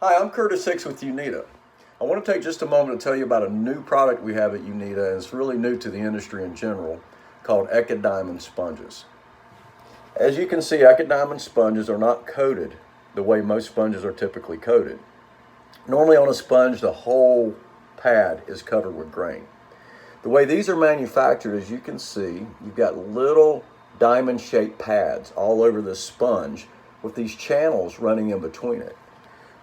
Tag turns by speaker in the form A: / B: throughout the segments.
A: Hi, I'm Curtis Hicks with Unita. I want to take just a moment to tell you about a new product we have at Unita, and it's really new to the industry in general, called Ecodiamond sponges. As you can see, Ecodiamond sponges are not coated the way most sponges are typically coated. Normally on a sponge, the whole pad is covered with grain. The way these are manufactured, as you can see, you've got little diamond-shaped pads all over the sponge with these channels running in between it.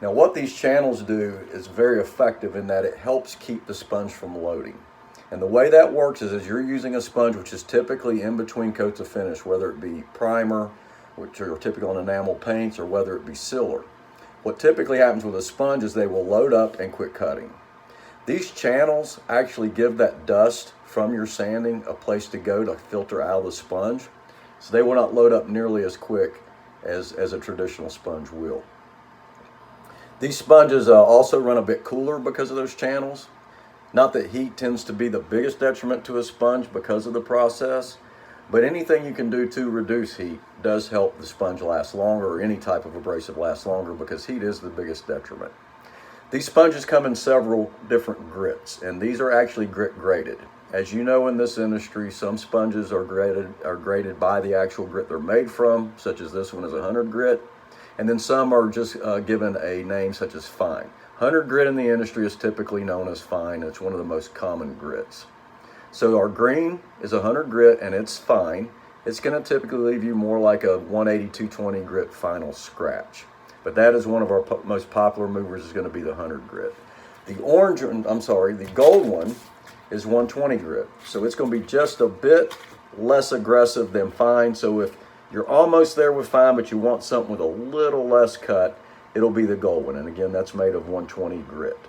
A: Now what these channels do is very effective in that it helps keep the sponge from loading. And the way that works is as you're using a sponge which is typically in between coats of finish, whether it be primer, which are typical in enamel paints, or whether it be sealer. What typically happens with a sponge is they will load up and quit cutting. These channels actually give that dust from your sanding a place to go to filter out of the sponge, so they will not load up nearly as quick as a traditional sponge will. These sponges also run a bit cooler because of those channels. Not that heat tends to be the biggest detriment to a sponge because of the process, but anything you can do to reduce heat does help the sponge last longer, or any type of abrasive last longer, because heat is the biggest detriment. These sponges come in several different grits, and these are actually grit graded. As you know, in this industry, some sponges are graded by the actual grit they're made from, such as this one is 100 grit. And then some are just given a name such as fine. 100 grit in the industry is typically known as fine. It's one of the most common grits. So our green is 100 grit and it's fine. It's going to typically leave you more like a 180, 220 grit final scratch. But that is one of our most popular movers, is going to be the 100 grit. The gold one is 120 grit. So it's going to be just a bit less aggressive than fine. So if you're almost there with fine, but you want something with a little less cut, it'll be the gold one. And again, that's made of 120 grit.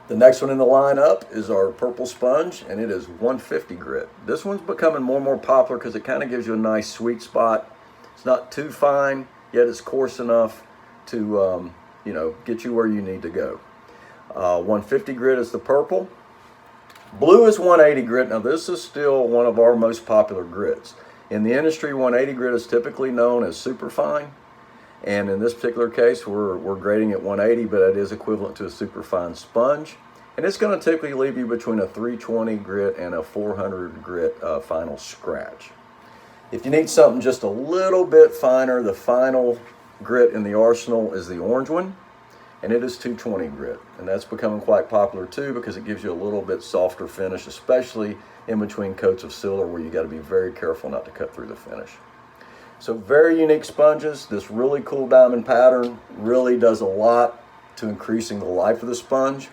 A: The next one in the lineup is our purple sponge, and it is 150 grit. This one's becoming more and more popular because it kind of gives you a nice sweet spot. It's not too fine, yet it's coarse enough to get you where you need to go. 150 grit is the purple. Blue is 180 grit. Now this is still one of our most popular grits. In the industry, 180 grit is typically known as superfine, and in this particular case, we're grading at 180, but it is equivalent to a superfine sponge, and it's going to typically leave you between a 320 grit and a 400 grit final scratch. If you need something just a little bit finer, the final grit in the arsenal is the orange one, and it is 220 grit, and that's becoming quite popular too because it gives you a little bit softer finish, especially in between coats of sealer where you got to be very careful not to cut through the finish. So very unique sponges. This really cool diamond pattern really does a lot to increasing the life of the sponge.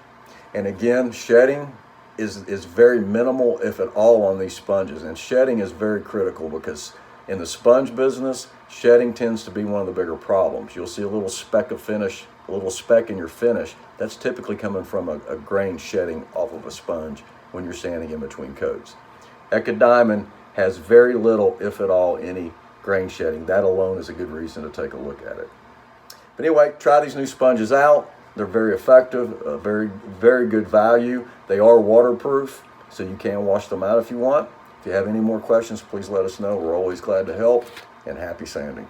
A: And again, shedding is very minimal, if at all, on these sponges. And shedding is very critical because in the sponge business, shedding tends to be one of the bigger problems. You'll see a little speck of finish, a little speck in your finish. That's typically coming from a grain shedding off of a sponge when you're sanding in between coats. Ecodiamond has very little, if at all, any grain shedding. That alone is a good reason to take a look at it. But anyway, try these new sponges out. They're very effective, very, very good value. They are waterproof, so you can wash them out if you want. If you have any more questions, please let us know. We're always glad to help, and happy sanding.